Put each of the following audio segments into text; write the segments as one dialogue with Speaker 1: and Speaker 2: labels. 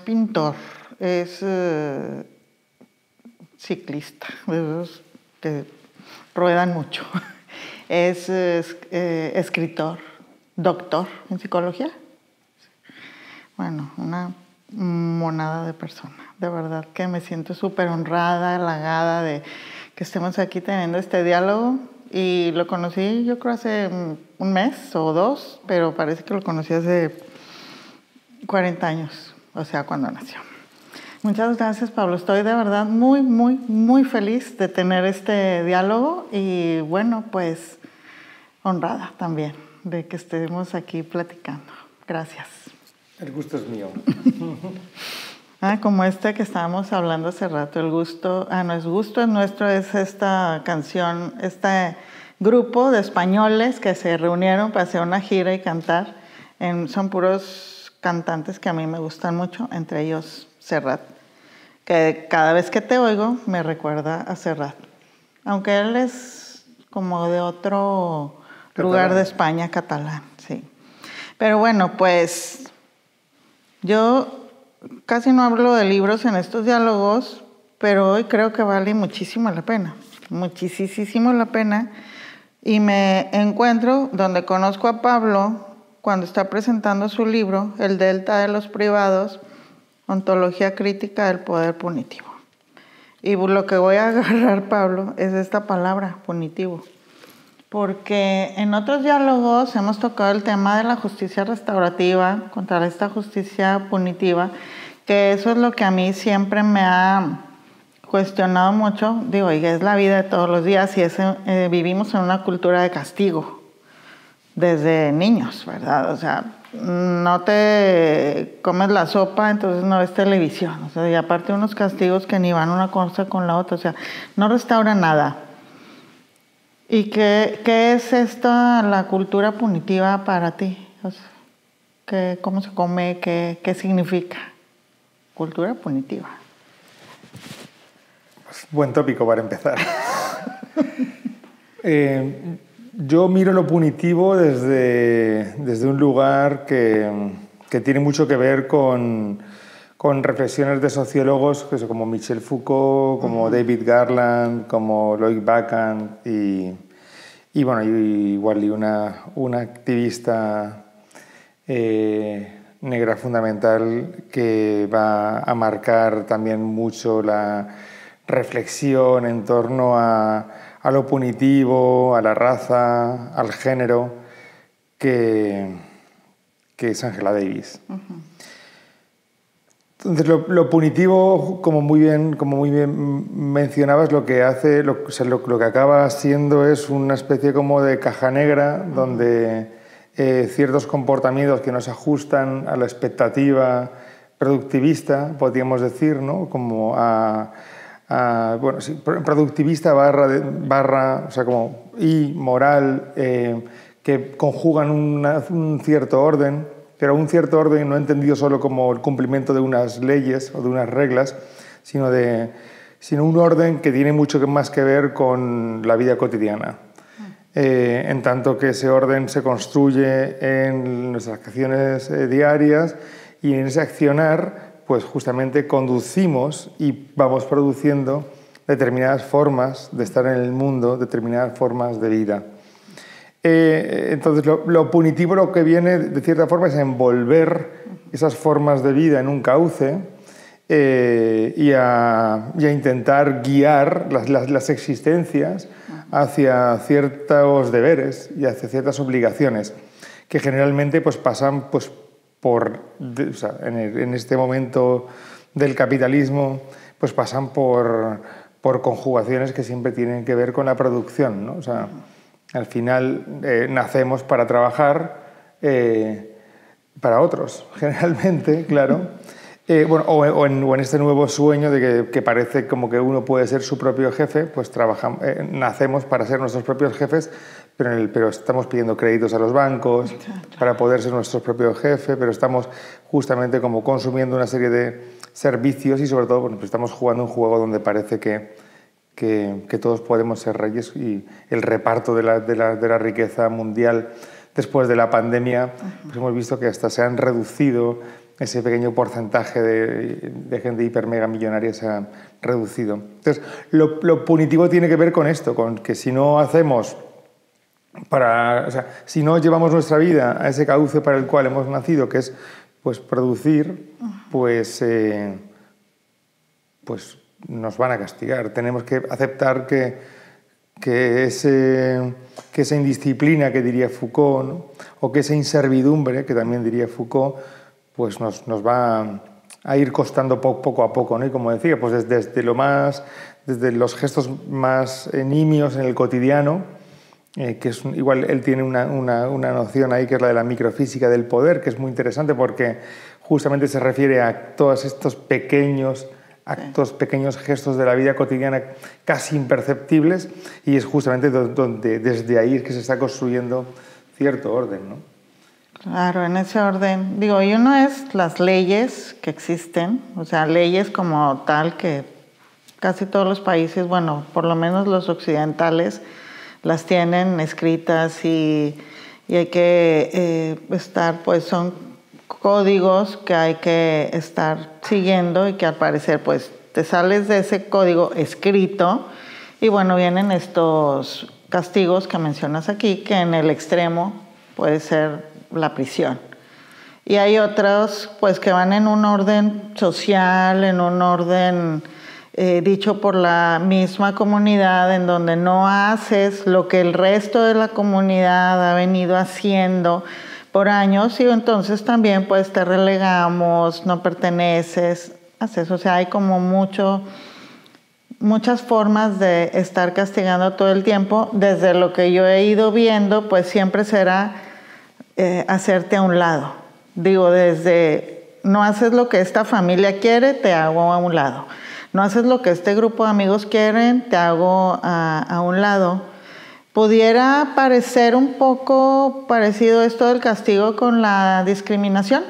Speaker 1: pintor, es ciclista, de esos que ruedan mucho. Es escritor, doctor en psicología. Bueno, una monada de persona. De verdad que me siento súper honrada, halagada de que estemos aquí teniendo este diálogo. Y lo conocí, yo creo, hace un mes o dos, pero parece que lo conocí hace 40 años, o sea, cuando nació. Muchas gracias, Pablo. Estoy de verdad muy, muy, muy feliz de tener este diálogo y, bueno, pues honrada también de que estemos aquí platicando. Gracias.
Speaker 2: El gusto es mío.
Speaker 1: Como este que estábamos hablando hace rato, el gusto, no es gusto, es nuestro, es esta canción, este grupo de españoles que se reunieron para hacer una gira y cantar. Son puros cantantes que a mí me gustan mucho, entre ellos Serrat, que cada vez que te oigo me recuerda a Serrat, aunque él es como de otro lugar de España, catalán, sí. Pero bueno, pues yo casi no hablo de libros en estos diálogos, pero hoy creo que vale muchísimo la pena, muchísimo la pena. Y me encuentro donde conozco a Pablo cuando está presentando su libro, El Delta de los Privados, Ontología Crítica del Poder Punitivo. Y lo que voy a agarrar, Pablo, es esta palabra, punitivo. Porque en otros diálogos hemos tocado el tema de la justicia restaurativa contra esta justicia punitiva, que eso es lo que a mí siempre me ha cuestionado mucho. Digo, y es la vida de todos los días y vivimos en una cultura de castigo desde niños, ¿verdad? O sea, no te comes la sopa, entonces no ves televisión. O sea, y aparte unos castigos que ni van una cosa con la otra. O sea, no restaura nada. ¿Y qué es esta, la cultura punitiva para ti? O sea, ¿cómo se come? ¿Qué significa? Cultura punitiva.
Speaker 2: Pues buen tópico para empezar. Yo miro lo punitivo desde un lugar que tiene mucho que ver con reflexiones de sociólogos como Michel Foucault, como David Garland, como Loïc Bacan y bueno, igual una activista negra fundamental que va a marcar también mucho la reflexión en torno a lo punitivo, a la raza, al género, que es Angela Davis. Entonces, lo punitivo, como muy bien mencionabas, lo que hace, lo que acaba siendo es una especie como de caja negra donde ciertos comportamientos que no se ajustan a la expectativa productivista, podríamos decir, ¿no? Como bueno, sí, productivista barra, o sea, como y moral, que conjugan un cierto orden, pero un cierto orden no entendido solo como el cumplimiento de unas leyes o de unas reglas, sino un orden que tiene mucho más que ver con la vida cotidiana. En tanto que ese orden se construye en nuestras acciones diarias y en ese accionar, pues justamente conducimos y vamos produciendo determinadas formas de estar en el mundo, determinadas formas de vida. Entonces, lo punitivo lo que viene, de cierta forma, es envolver esas formas de vida en un cauce y a intentar guiar las existencias hacia ciertos deberes y hacia ciertas obligaciones que generalmente pues, pasan pues, en este momento del capitalismo pues, pasan por conjugaciones que siempre tienen que ver con la producción, ¿no? O sea, al final nacemos para trabajar para otros, generalmente, claro. O en este nuevo sueño de que parece como que uno puede ser su propio jefe, pues nacemos para ser nuestros propios jefes, pero estamos pidiendo créditos a los bancos para poder ser nuestros propios jefes, pero estamos justamente como consumiendo una serie de servicios y sobre todo pues estamos jugando un juego donde parece que todos podemos ser reyes y el reparto de la riqueza mundial después de la pandemia, pues hemos visto que hasta se han reducido ese pequeño porcentaje de gente hiper mega millonaria se ha reducido. Entonces, lo punitivo tiene que ver con esto, con que si no hacemos o sea, si no llevamos nuestra vida a ese cauce para el cual hemos nacido, que es pues producir, pues nos van a castigar. Tenemos que aceptar que esa indisciplina que diría Foucault, ¿no? O que esa inservidumbre que también diría Foucault, pues nos va a ir costando poco a poco, ¿no? Y como decía, pues desde los gestos más nimios en el cotidiano, que es igual él tiene una noción ahí que es la de la microfísica del poder, que es muy interesante porque justamente se refiere a todos estos pequeños actos, pequeños gestos de la vida cotidiana casi imperceptibles, y es justamente donde desde ahí es que se está construyendo cierto orden, ¿no?
Speaker 1: Claro, en ese orden. Digo, y uno es las leyes que existen, o sea, leyes como tal que casi todos los países, bueno, por lo menos los occidentales, las tienen escritas y hay que estar, pues son códigos que hay que estar siguiendo y que al parecer pues te sales de ese código escrito y bueno, vienen estos castigos que mencionas aquí, que en el extremo puede ser la prisión. Y hay otros pues que van en un orden social, en un orden dicho por la misma comunidad, en donde no haces lo que el resto de la comunidad ha venido haciendo por años, y entonces también pues te relegamos, no perteneces, haces, o sea, hay como muchas formas de estar castigando todo el tiempo. Desde lo que yo he ido viendo, pues siempre será hacerte a un lado. Digo, desde no haces lo que esta familia quiere, te hago a un lado. No haces lo que este grupo de amigos quieren, te hago a un lado. ¿Pudiera parecer un poco parecido esto del castigo con la discriminación?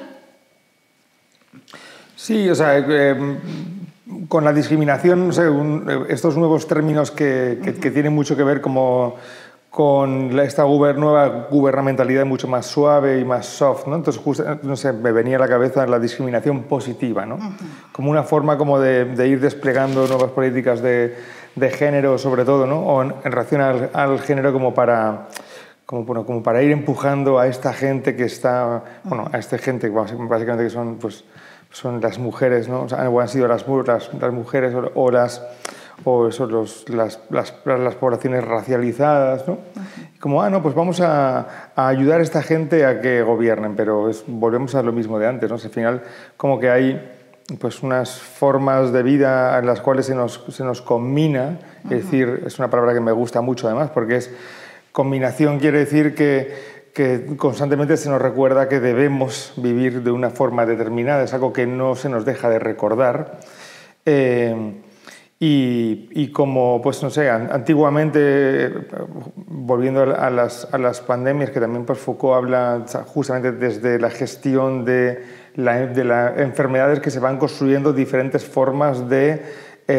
Speaker 2: Sí, o sea, con la discriminación, no sé, estos nuevos términos que tienen mucho que ver como con esta nueva gubernamentalidad mucho más suave y más soft, ¿no? Entonces, no sé, me venía a la cabeza la discriminación positiva, ¿no? Como una forma como de ir desplegando nuevas políticas de género, sobre todo, ¿no? O en relación al género como para ir empujando a esta gente que está, bueno, a esta gente básicamente que son las mujeres, ¿no? O sea, han sido las mujeres o las poblaciones racializadas, ¿no? Como, no, pues vamos a ayudar a esta gente a que gobiernen, pero volvemos a lo mismo de antes, ¿no? O sea, al final, como que hay pues unas formas de vida en las cuales se nos combina, es decir, es una palabra que me gusta mucho además, porque combinación quiere decir que constantemente se nos recuerda que debemos vivir de una forma determinada, es algo que no se nos deja de recordar. Y como, pues no sé, antiguamente, volviendo a las pandemias, que también pues, Foucault habla justamente desde la gestión de las enfermedades, que se van construyendo diferentes formas de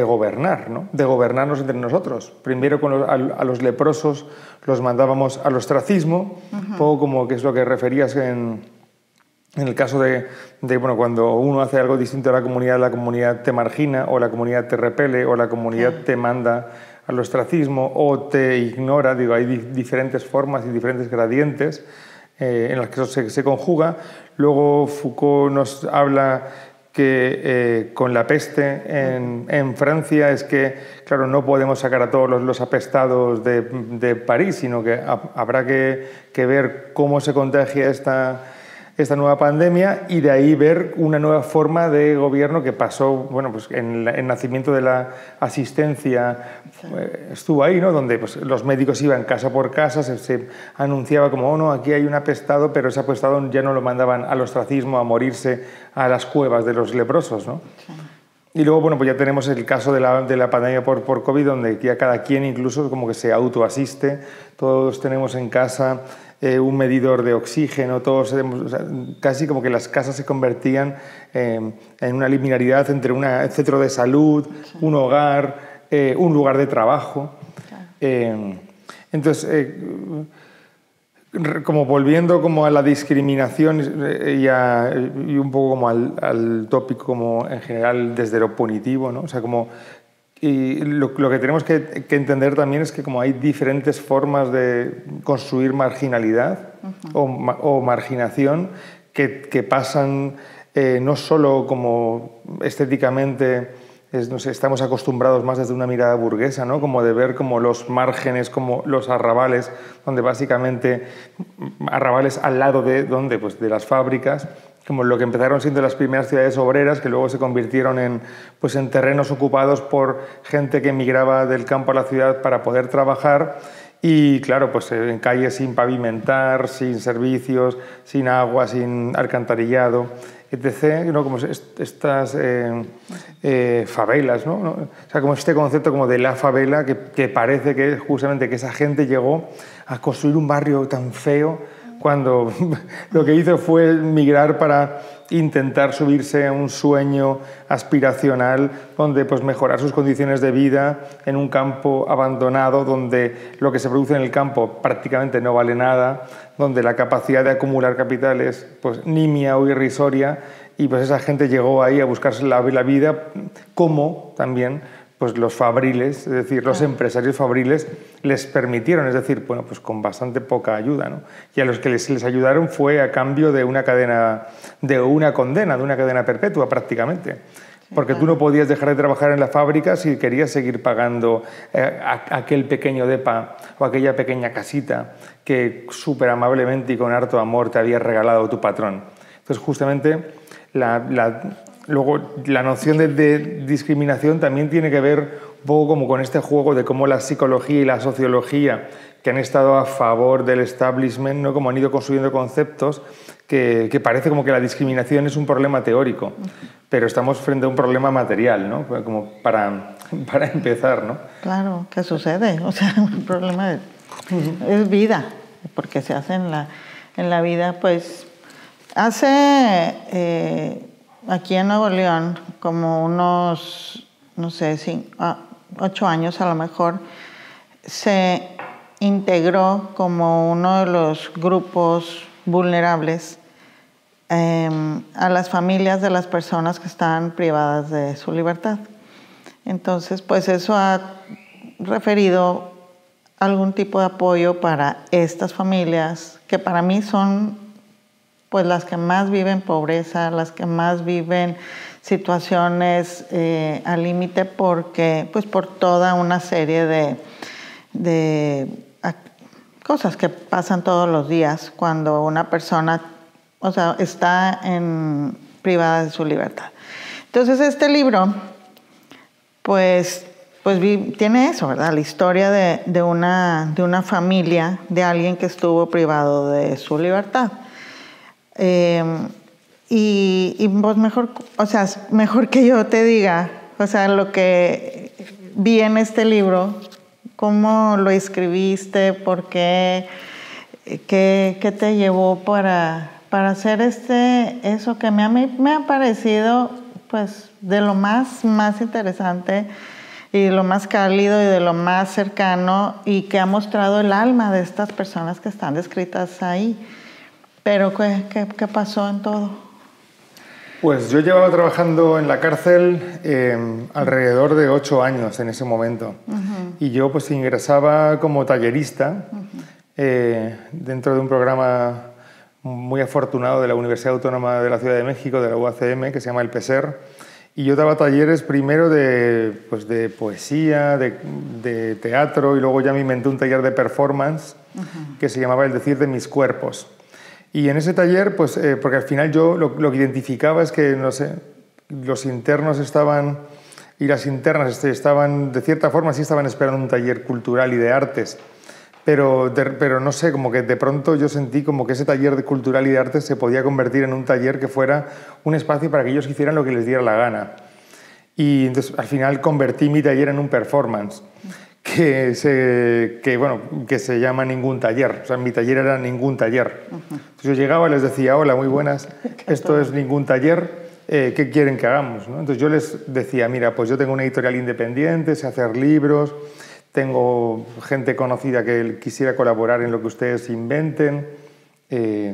Speaker 2: gobernar, ¿no? De gobernarnos entre nosotros. Primero a los leprosos los mandábamos al ostracismo, un poco como que es lo que referías en el caso de bueno, cuando uno hace algo distinto a la comunidad te margina, o la comunidad te repele, o la comunidad te manda al ostracismo, o te ignora. Digo, hay diferentes formas y diferentes gradientes en las que eso se conjuga. Luego Foucault nos habla que con la peste en Francia es que, claro, no podemos sacar a todos los apestados de París, sino que habrá que ver cómo se contagia esta nueva pandemia, y de ahí ver una nueva forma de gobierno que pasó, bueno, pues en el nacimiento de la asistencia, estuvo ahí, ¿no? Donde pues, los médicos iban casa por casa, se anunciaba como, no, aquí hay un apestado, pero ese apestado ya no lo mandaban al ostracismo a morirse a las cuevas de los leprosos, ¿no? Sí. Y luego, bueno, pues ya tenemos el caso de la pandemia por COVID, donde ya cada quien incluso como que se autoasiste, todos tenemos en casa un medidor de oxígeno, todos, o sea, casi como que las casas se convertían en una linealidad entre un centro de salud, un hogar, un lugar de trabajo. Claro. Entonces, como volviendo como a la discriminación y un poco como al tópico como en general desde lo punitivo, ¿no? O sea, como y lo que tenemos que entender también es que como hay diferentes formas de construir marginalidad o marginación que pasan no solo como estéticamente, no sé, estamos acostumbrados más desde una mirada burguesa, ¿no? Como de ver como los márgenes, como los arrabales, donde básicamente arrabales al lado de ¿dónde? Pues de las fábricas, como lo que empezaron siendo las primeras ciudades obreras, que luego se convirtieron en terrenos ocupados por gente que emigraba del campo a la ciudad para poder trabajar. Y claro, pues en calles sin pavimentar, sin servicios, sin agua, sin alcantarillado, etc., ¿no? Como estas favelas, ¿no? O sea, como este concepto como de la favela que parece que justamente que esa gente llegó a construir un barrio tan feo cuando lo que hizo fue migrar para intentar subirse a un sueño aspiracional donde pues, mejorar sus condiciones de vida en un campo abandonado donde lo que se produce en el campo prácticamente no vale nada, donde la capacidad de acumular capital es pues, nimia o irrisoria y pues esa gente llegó ahí a buscarse la vida como también pues los fabriles, es decir, los empresarios fabriles les permitieron, es decir, bueno, pues con bastante poca ayuda, ¿no? Y a los que les ayudaron fue a cambio de una condena, de una cadena perpetua prácticamente. Porque tú no podías dejar de trabajar en la fábrica si querías seguir pagando aquel pequeño depa o aquella pequeña casita que súper amablemente y con harto amor te había regalado tu patrón. Entonces, justamente, luego, la noción de discriminación también tiene que ver un poco como con este juego de cómo la psicología y la sociología que han estado a favor del establishment, ¿no? Como han ido construyendo conceptos que parece como que la discriminación es un problema teórico, pero estamos frente a un problema material, ¿no? Como para empezar, ¿no?
Speaker 1: Claro, ¿qué sucede? O sea, un problema es vida, porque se hace en la vida, pues, hace... aquí en Nuevo León, como unos, no sé, 8 años a lo mejor, se integró como uno de los grupos vulnerables a las familias de las personas que están privadas de su libertad. Entonces, pues eso ha referido algún tipo de apoyo para estas familias, que para mí son pues las que más viven pobreza, las que más viven situaciones al límite porque pues por toda una serie de cosas que pasan todos los días cuando una persona, o sea, está privada de su libertad. Entonces este libro pues tiene eso, ¿verdad? La historia de una familia, de alguien que estuvo privado de su libertad. Y pues mejor que yo te diga, o sea, lo que vi en este libro, cómo lo escribiste, por qué, qué te llevó para hacer eso que me ha parecido pues de lo más interesante y de lo más cálido y de lo más cercano y que ha mostrado el alma de estas personas que están descritas ahí. Pero, ¿qué pasó en todo?
Speaker 2: Pues yo llevaba trabajando en la cárcel alrededor de 8 años en ese momento. Y yo pues ingresaba como tallerista dentro de un programa muy afortunado de la Universidad Autónoma de la Ciudad de México, de la UACM, que se llama el PESER. Y yo daba talleres primero de poesía, de teatro, y luego ya me inventé un taller de performance que se llamaba El decir de mis cuerpos. Y en ese taller, pues, porque al final yo lo que identificaba es que, no sé, los internos estaban y las internas estaban, de cierta forma, sí estaban esperando un taller cultural y de artes, pero no sé, como que de pronto yo sentí como que ese taller de cultural y de artes se podía convertir en un taller que fuera un espacio para que ellos hicieran lo que les diera la gana. Y entonces, al final, convertí mi taller en un performance. Que se llama Ningún Taller. O sea, mi taller era Ningún Taller. Entonces yo llegaba y les decía, hola, muy buenas, esto es Ningún Taller, ¿qué quieren que hagamos? ¿No? Entonces yo les decía, mira, pues yo tengo una editorial independiente, sé hacer libros, tengo gente conocida que quisiera colaborar en lo que ustedes inventen,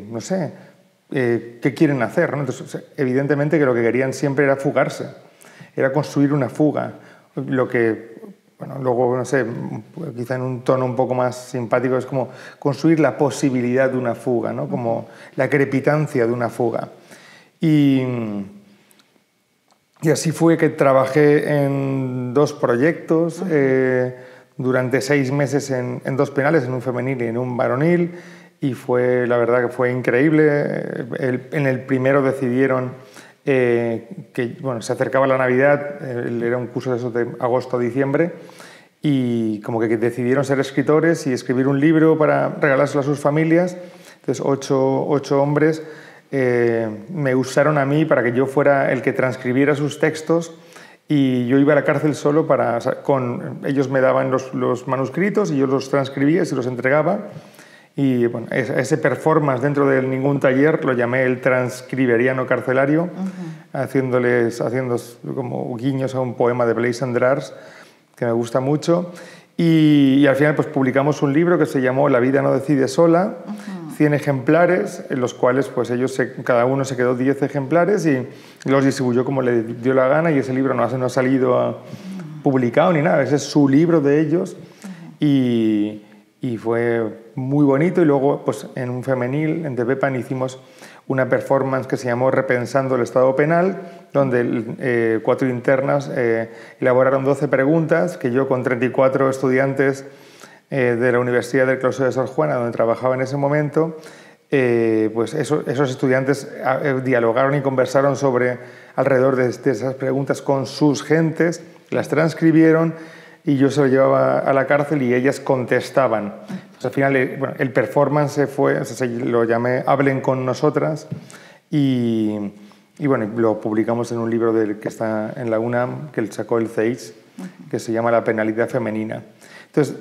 Speaker 2: no sé, ¿qué quieren hacer? ¿No? Entonces, evidentemente que lo que querían siempre era fugarse, era construir una fuga, lo que, bueno, luego, no sé, quizá en un tono un poco más simpático es como construir la posibilidad de una fuga, ¿no? Como la crepitancia de una fuga. Y así fue que trabajé en 2 proyectos, durante 6 meses en 2 penales, en un femenil y en un varonil, y fue, la verdad que fue increíble. En el primero decidieron que, bueno, se acercaba la Navidad, era un curso de esos de agosto a diciembre, y como que decidieron ser escritores y escribir un libro para regalárselo a sus familias. Entonces 8 hombres me usaron a mí para que yo fuera el que transcribiera sus textos, y yo iba a la cárcel solo para... O sea, ellos me daban los manuscritos y yo los transcribía y se los entregaba. Y bueno, ese performance dentro de ningún taller lo llamé el transcriberiano carcelario, haciendo como guiños a un poema de Blaise Cendrars que me gusta mucho. Y al final pues publicamos un libro que se llamó La vida no decide sola, 100 ejemplares, en los cuales pues cada uno se quedó 10 ejemplares y los distribuyó como le dio la gana, y ese libro no ha salido publicado ni nada, ese es su libro de ellos. Y fue muy bonito. Y luego pues en un femenil, en Tepepan, hicimos una performance que se llamó Repensando el Estado Penal, donde 4 internas elaboraron 12 preguntas que yo, con 34 estudiantes de la Universidad del Claustro de Sor Juana, donde trabajaba en ese momento, pues esos estudiantes dialogaron y conversaron alrededor de esas preguntas con sus gentes, las transcribieron, y yo se lo llevaba a la cárcel y ellas contestaban. Pues al final, bueno, el performance lo llamé Hablen con nosotras, y bueno, lo publicamos en un libro que está en la UNAM, que sacó el CEIS, que se llama La penalidad femenina. Entonces,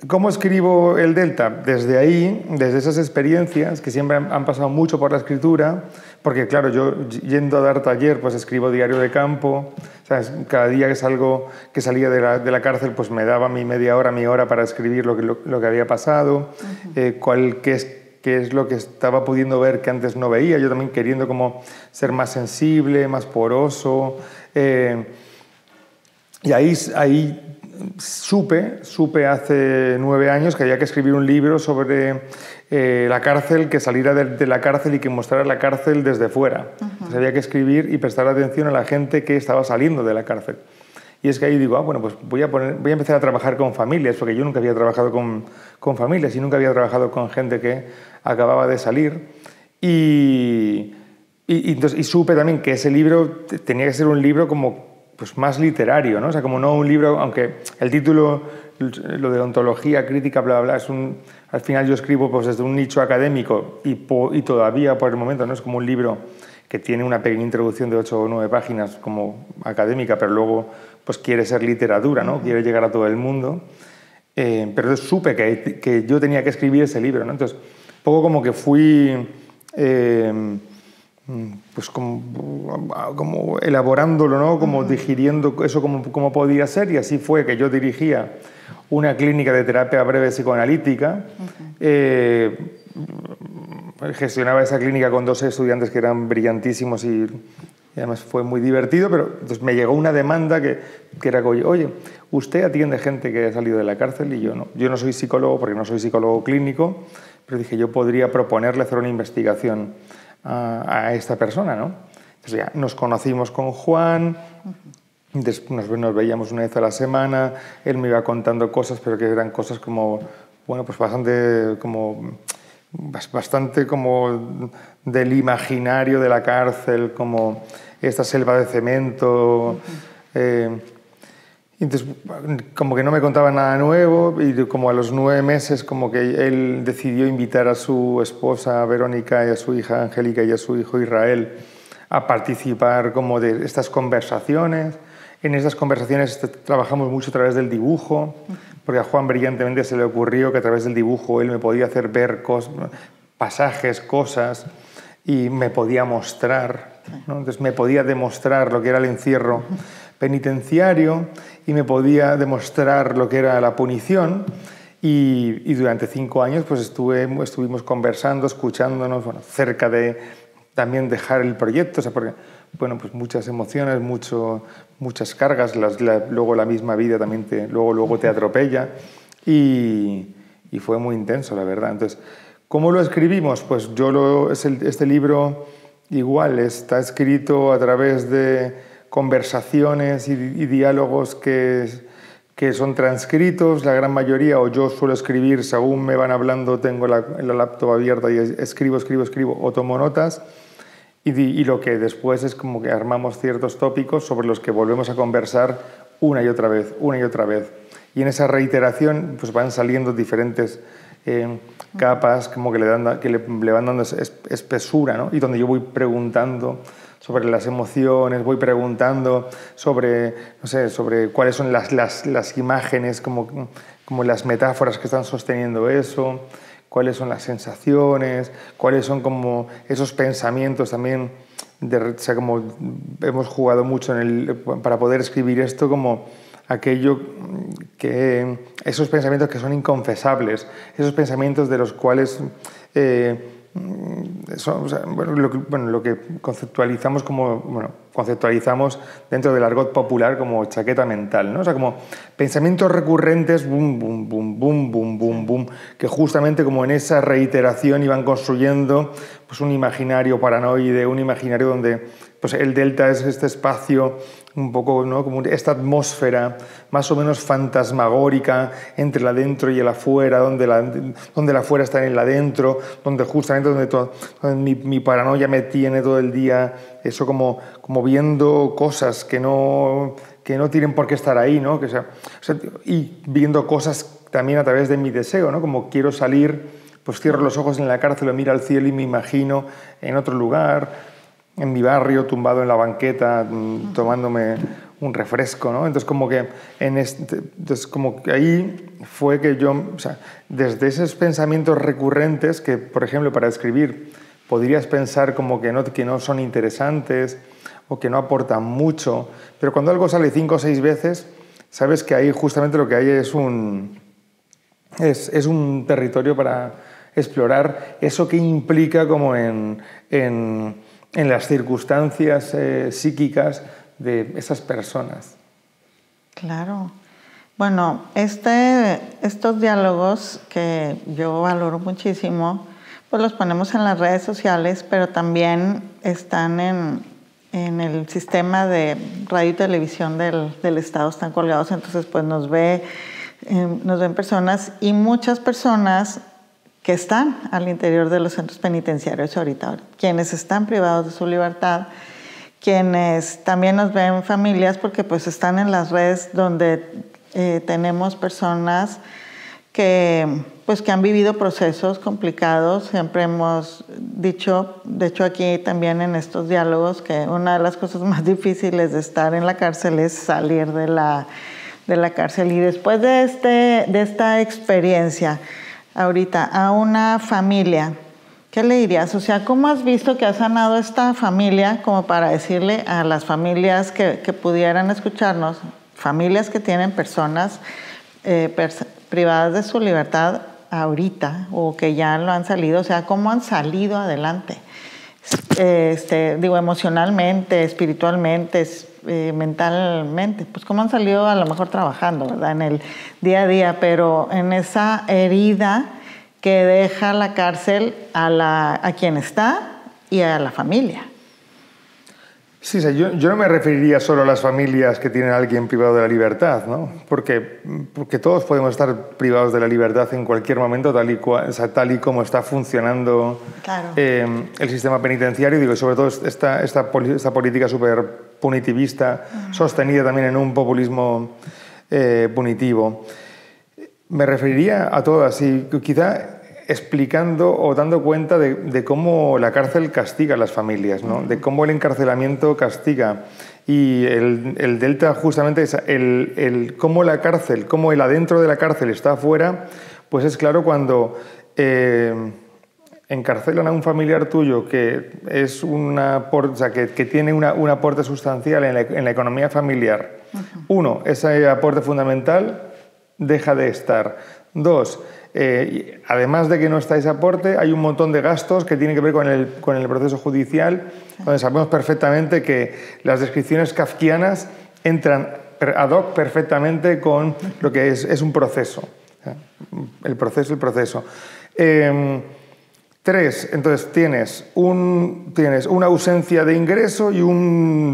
Speaker 2: ¿cómo escribo el Delta? Desde ahí, desde esas experiencias que siempre han pasado mucho por la escritura, porque claro, yo yendo a dar taller, pues escribo diario de campo, ¿sabes? Cada día que salía de la cárcel, pues me daba mi media hora, mi hora para escribir lo que había pasado, qué es lo que estaba pudiendo ver que antes no veía, yo también queriendo como ser más sensible, más poroso, y ahí supe hace 9 años que había que escribir un libro sobre la cárcel, que saliera de la cárcel y que mostrara la cárcel desde fuera. Entonces había que escribir y prestar atención a la gente que estaba saliendo de la cárcel. Y es que ahí digo, bueno, pues voy a empezar a trabajar con familias, porque yo nunca había trabajado con familias y nunca había trabajado con gente que acababa de salir. Y supe también que ese libro tenía que ser un libro como pues más literario, ¿no? O sea, como no un libro, aunque el título, lo de ontología crítica, bla, bla, al final yo escribo pues desde un nicho académico y todavía por el momento no es como un libro que tiene una pequeña introducción de 8 o 9 páginas como académica, pero luego pues quiere ser literatura, ¿no? Quiere llegar a todo el mundo. Pero entonces supe que yo tenía que escribir ese libro, ¿no? Entonces, poco como que fui pues como elaborándolo, ¿no? Como digiriendo eso como podía ser, y así fue que yo dirigía una clínica de terapia breve psicoanalítica. Gestionaba esa clínica con 2 estudiantes que eran brillantísimos y además fue muy divertido, pero entonces me llegó una demanda que era, oye, usted atiende gente que ha salido de la cárcel, y yo no soy psicólogo, porque no soy psicólogo clínico, pero dije, yo podría proponerle hacer una investigación a esta persona, ¿no? Entonces ya nos conocimos con Juan, nos veíamos una vez a la semana, él me iba contando cosas, pero que eran cosas como, bueno, pues bastante como del imaginario de la cárcel, como esta selva de cemento. Entonces, como que no me contaba nada nuevo, y como a los 9 meses como que él decidió invitar a su esposa Verónica y a su hija Angélica y a su hijo Israel a participar como de estas conversaciones. En esas conversaciones trabajamos mucho a través del dibujo, porque a Juan brillantemente se le ocurrió que a través del dibujo él me podía hacer ver pasajes, cosas, y me podía mostrar, ¿no? Entonces me podía demostrar lo que era el encierro penitenciario y me podía demostrar lo que era la punición. Y durante 5 años pues estuvimos conversando, escuchándonos, bueno, cerca de también dejar el proyecto, o sea, porque bueno, pues muchas emociones, muchas cargas, luego la misma vida también luego te atropella y fue muy intenso, la verdad. Entonces, ¿cómo lo escribimos? Pues este libro igual está escrito a través de conversaciones y diálogos que son transcritos, la gran mayoría, o yo suelo escribir según me van hablando, tengo la laptop abierta y escribo, o tomo notas, y lo que después es como que armamos ciertos tópicos sobre los que volvemos a conversar una y otra vez. Y en esa reiteración pues van saliendo diferentes capas como que le van dando espesura, ¿no? Y donde yo voy preguntando sobre las emociones, voy preguntando sobre cuáles son las imágenes, como las metáforas que están sosteniendo eso, cuáles son las sensaciones, cuáles son como esos pensamientos también, o sea, como hemos jugado mucho para poder escribir esto, como aquello esos pensamientos que son inconfesables, esos pensamientos de los cuales lo que conceptualizamos conceptualizamos dentro del argot popular como chaqueta mental, ¿no? O sea, como pensamientos recurrentes, boom, boom, boom, boom, boom, boom, boom, que justamente como en esa reiteración iban construyendo pues un imaginario paranoide, un imaginario donde pues el delta es este espacio un poco, ¿no? Como esta atmósfera más o menos fantasmagórica entre el adentro y el afuera, donde el afuera está en el adentro, donde justamente donde mi paranoia me tiene todo el día, eso como viendo cosas que no tienen por qué estar ahí, ¿no? Y viendo cosas también a través de mi deseo, ¿no? Como quiero salir, pues cierro los ojos en la cárcel, miro al cielo y me imagino en otro lugar, en mi barrio, tumbado en la banqueta, tomándome un refresco, ¿no? Entonces, como que ahí fue que yo, o sea, desde esos pensamientos recurrentes que, por ejemplo, para escribir podrías pensar como que no son interesantes o que no aportan mucho, pero cuando algo sale 5 o 6 veces, sabes que ahí justamente lo que hay es un territorio para explorar eso que implica como en las circunstancias psíquicas de esas personas.
Speaker 1: Claro. Bueno, estos diálogos que yo valoro muchísimo, pues los ponemos en las redes sociales, pero también están en el sistema de radio y televisión del Estado, están colgados, entonces pues nos ven personas, y muchas personas que están al interior de los centros penitenciarios ahorita, quienes están privados de su libertad, quienes también nos ven familias, porque pues están en las redes donde tenemos personas que han vivido procesos complicados. Siempre hemos dicho, de hecho aquí también en estos diálogos, que una de las cosas más difíciles de estar en la cárcel es salir de la cárcel. Y después de esta experiencia, ahorita, a una familia, ¿qué le dirías? O sea, ¿cómo has visto que ha sanado esta familia como para decirle a las familias que pudieran escucharnos, familias que tienen personas privadas de su libertad ahorita o que ya lo han salido? O sea, ¿cómo han salido adelante? Emocionalmente, espiritualmente, mentalmente, pues cómo han salido a lo mejor trabajando, ¿verdad? En el día a día, pero en esa herida que deja la cárcel a quien está y a la familia.
Speaker 2: Sí, o sea, yo no me referiría solo a las familias que tienen a alguien privado de la libertad, ¿no? Porque todos podemos estar privados de la libertad en cualquier momento, tal y como está funcionando, claro, el sistema penitenciario. Digo, sobre todo esta política súper punitivista, sostenida también en un populismo punitivo. Me referiría a todo así, quizá explicando o dando cuenta de cómo la cárcel castiga a las familias, ¿no? De cómo el encarcelamiento castiga. Y el delta justamente es cómo la cárcel, cómo el adentro de la cárcel está afuera, pues es claro cuando encarcelan a un familiar tuyo que es que tiene un aporte sustancial en la economía familiar. Uno, ese aporte fundamental deja de estar. Dos, además de que no está ese aporte, hay un montón de gastos que tienen que ver con el proceso judicial, donde sabemos perfectamente que las descripciones kafkianas entran ad hoc perfectamente con lo que es un proceso. El proceso. Tres, entonces tienes una ausencia de ingreso y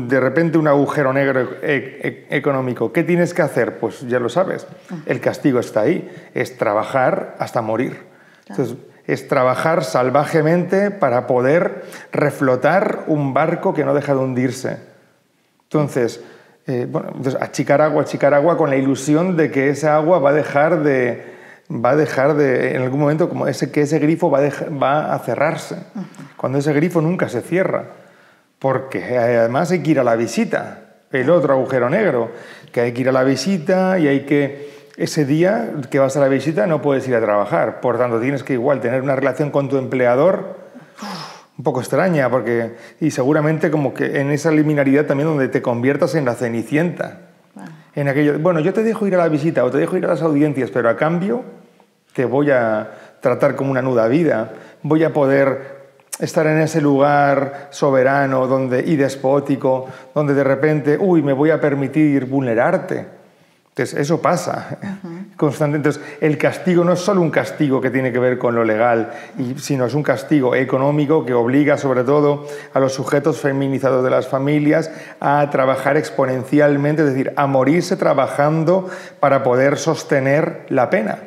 Speaker 2: de repente un agujero negro económico. ¿Qué tienes que hacer? Pues ya lo sabes, el castigo está ahí, es trabajar hasta morir. Entonces, es trabajar salvajemente para poder reflotar un barco que no deja de hundirse. Entonces, achicar agua con la ilusión de que esa agua va a dejar de en algún momento, que ese grifo va a cerrarse, cuando ese grifo nunca se cierra, porque además hay que ir a la visita, el otro agujero negro, que hay que ir a la visita y ese día que vas a la visita no puedes ir a trabajar, por tanto tienes que igual tener una relación con tu empleador un poco extraña, y seguramente como que en esa liminalidad también donde te conviertas en la Cenicienta. En aquello, bueno, yo te dejo ir a la visita o te dejo ir a las audiencias, pero a cambio te voy a tratar como una nuda vida. Voy a poder estar en ese lugar soberano y despótico, donde de repente, me voy a permitir vulnerarte. Entonces, eso pasa constantemente. Entonces, el castigo no es solo un castigo que tiene que ver con lo legal, sino es un castigo económico que obliga sobre todo a los sujetos feminizados de las familias a trabajar exponencialmente, es decir, a morirse trabajando para poder sostener la pena.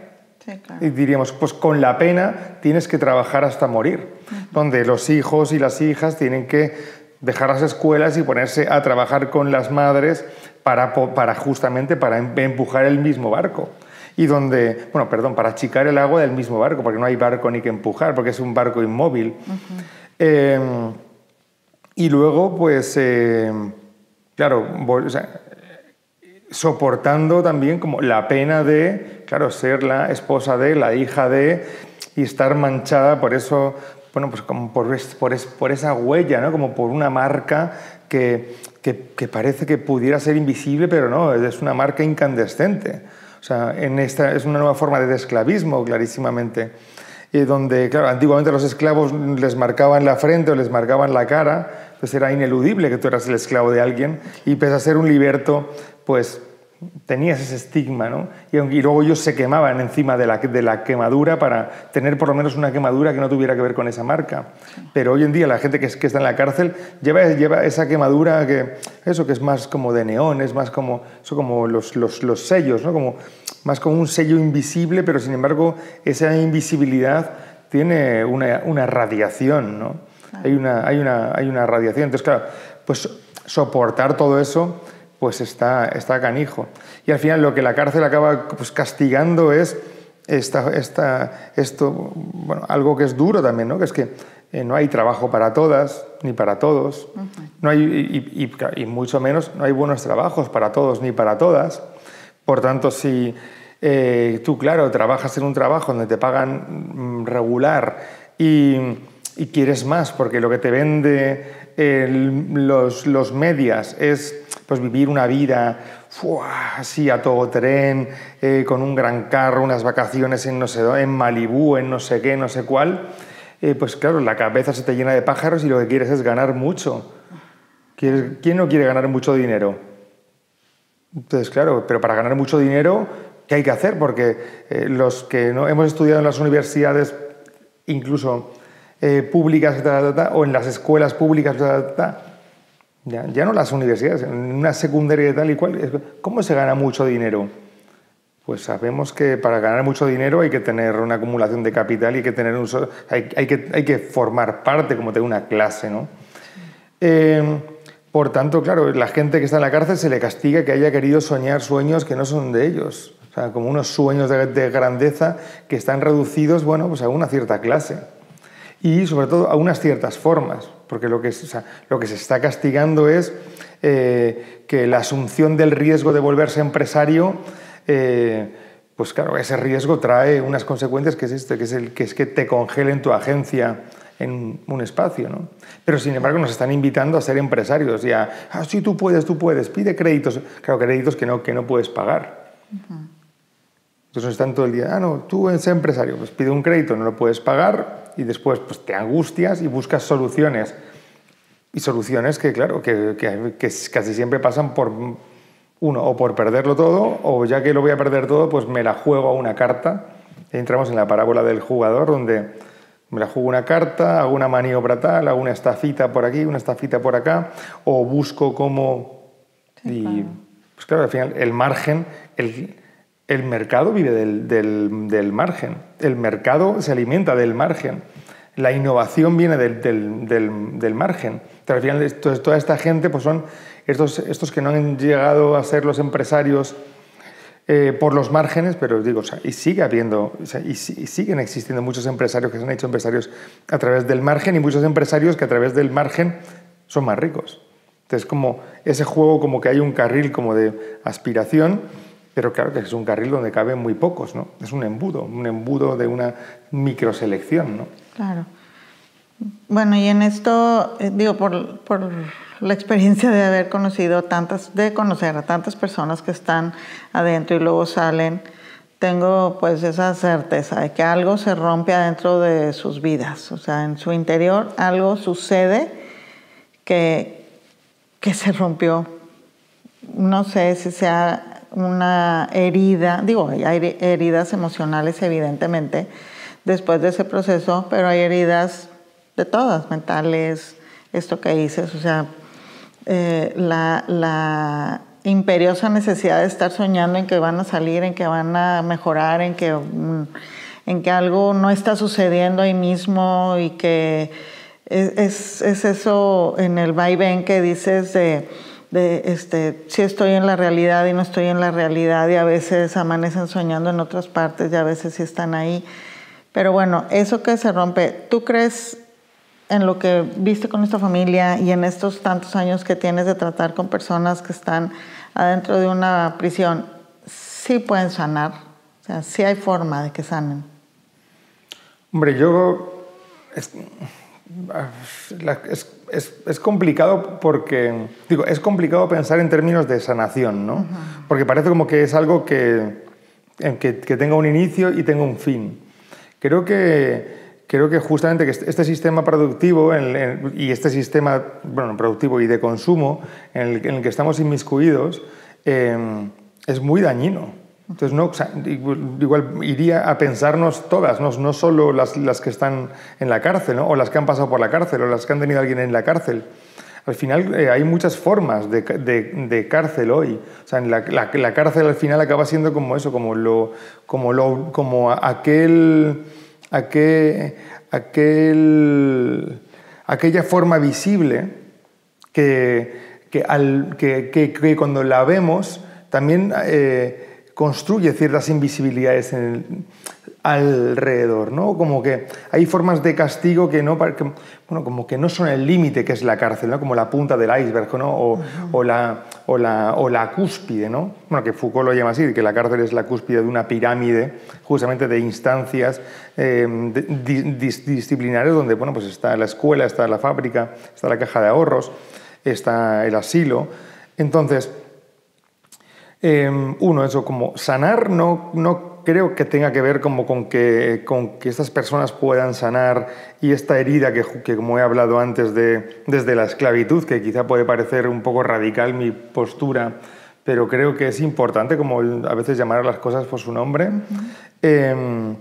Speaker 2: Sí, claro. Y diríamos, pues con la pena tienes que trabajar hasta morir, donde los hijos y las hijas tienen que dejar las escuelas y ponerse a trabajar con las madres justamente para empujar el mismo barco. Y para achicar el agua del mismo barco, porque no hay barco ni que empujar, porque es un barco inmóvil. Y luego, soportando también como la pena de, ser la esposa de, la hija de, y estar manchada por eso, como por esa huella, ¿no? Como por una marca que parece que pudiera ser invisible, pero no, es una marca incandescente. O sea, es una nueva forma de esclavismo, clarísimamente, donde, antiguamente los esclavos les marcaban la frente o les marcaban la cara, pues era ineludible que tú eras el esclavo de alguien, y pese a ser un liberto, pues tenías ese estigma, ¿no? Y luego ellos se quemaban encima de la quemadura para tener por lo menos una quemadura que no tuviera que ver con esa marca. Pero hoy en día la gente que está en la cárcel lleva esa quemadura que es más como de neón, es más como los sellos, ¿no? Más como un sello invisible, pero sin embargo esa invisibilidad tiene una radiación, ¿no? Hay una radiación. Entonces, claro, pues soportar todo eso pues está canijo. Y al final lo que la cárcel acaba castigando es algo que es duro también, ¿no? Que es que no hay trabajo para todas ni para todos. No hay, y mucho menos no hay buenos trabajos para todos ni para todas. Por tanto, si tú, trabajas en un trabajo donde te pagan regular y quieres más porque lo que te vende los medias es pues vivir una vida así a todo tren, con un gran carro, unas vacaciones en no sé dónde, en Malibú, en no sé qué, no sé cuál, pues claro, la cabeza se te llena de pájaros y lo que quieres es ganar mucho. ¿Quién no quiere ganar mucho dinero? Entonces, claro, pero para ganar mucho dinero, ¿qué hay que hacer? Porque los que no hemos estudiado en las universidades, incluso públicas, o en las escuelas públicas, ya no las universidades, en una secundaria y tal y cual, ¿cómo se gana mucho dinero? Pues sabemos que para ganar mucho dinero hay que tener una acumulación de capital y hay que formar parte como de una clase, ¿no? Por tanto, claro, la gente que está en la cárcel se le castiga que haya querido soñar sueños que no son de ellos, o sea, como unos sueños de grandeza que están reducidos, pues a una cierta clase. Y sobre todo a unas ciertas formas, porque lo que se está castigando es que la asunción del riesgo de volverse empresario pues claro, ese riesgo trae unas consecuencias que es esto, que es que te congelen tu agencia en un espacio, ¿no? Pero sin embargo nos están invitando a ser empresarios y a, sí, tú puedes, pide créditos. Claro, créditos que no puedes pagar. Entonces están todo el día, no, tú eres empresario, pues pide un crédito, no lo puedes pagar y después pues te angustias y buscas soluciones. Y soluciones que, claro, que casi siempre pasan por uno, o por perderlo todo, o ya que lo voy a perder todo, pues me la juego a una carta. Entramos en la parábola del jugador, donde me la juego una carta, hago una maniobra tal, hago una estafita por aquí, una estafita por acá, o busco cómo... Sí, y claro. Pues claro, al final el margen, el mercado vive del margen, el mercado se alimenta del margen, la innovación viene del margen. Pero al final toda esta gente pues son estos que no han llegado a ser los empresarios por los márgenes, pero digo, o sea, y sigue habiendo, o sea, y siguen existiendo muchos empresarios que se han hecho empresarios a través del margen y muchos empresarios que a través del margen son más ricos. Entonces, como ese juego, como que hay un carril como de aspiración, pero claro que es un carril donde caben muy pocos, ¿no? Es un embudo de una microselección, ¿no?
Speaker 1: Claro. Bueno, y en esto, digo, por la experiencia de conocer a tantas personas que están adentro y luego salen, tengo pues esa certeza de que algo se rompe adentro de sus vidas. O sea, en su interior algo sucede que se rompió. No sé si sea una herida, digo, hay heridas emocionales evidentemente después de ese proceso, pero hay heridas de todas, mentales, esto que dices, o sea, la imperiosa necesidad de estar soñando en que van a salir, en que van a mejorar, en que algo no está sucediendo ahí mismo y que es eso en el vaivén que dices si estoy en la realidad y no estoy en la realidad, y a veces amanecen soñando en otras partes y a veces sí están ahí. Pero bueno, eso que se rompe, ¿tú crees en lo que viste con esta familia y en estos tantos años que tienes de tratar con personas que están adentro de una prisión, sí pueden sanar? O sea, sí hay forma de que sanen.
Speaker 2: Hombre, es complicado porque, digo, es complicado pensar en términos de sanación, ¿no? Uh-huh. Porque parece como que es algo que tenga un inicio y tenga un fin. Creo que justamente que este sistema productivo y este sistema productivo y de consumo en el que estamos inmiscuidos es muy dañino. Entonces, no, o sea, igual iría a pensarnos todas, no solo las que están en la cárcel, ¿no? O las que han pasado por la cárcel, o las que han tenido a alguien en la cárcel. Al final hay muchas formas de cárcel hoy. O sea, la cárcel al final acaba siendo como eso, como aquella forma visible que cuando la vemos también construye ciertas invisibilidades alrededor, ¿no? Como que hay formas de castigo como que no son el límite que es la cárcel, ¿no? Como la punta del iceberg, ¿no? O la cúspide, ¿no? Bueno, que Foucault lo llama así, que la cárcel es la cúspide de una pirámide, justamente de instancias disciplinares donde, bueno, pues está la escuela, está la fábrica, está la caja de ahorros, está el asilo. Entonces, eso, como sanar no creo que tenga que ver como con que estas personas puedan sanar, y esta herida que como he hablado antes desde la esclavitud, que quizá puede parecer un poco radical mi postura, pero creo que es importante como a veces llamar a las cosas por su nombre. Uh-huh.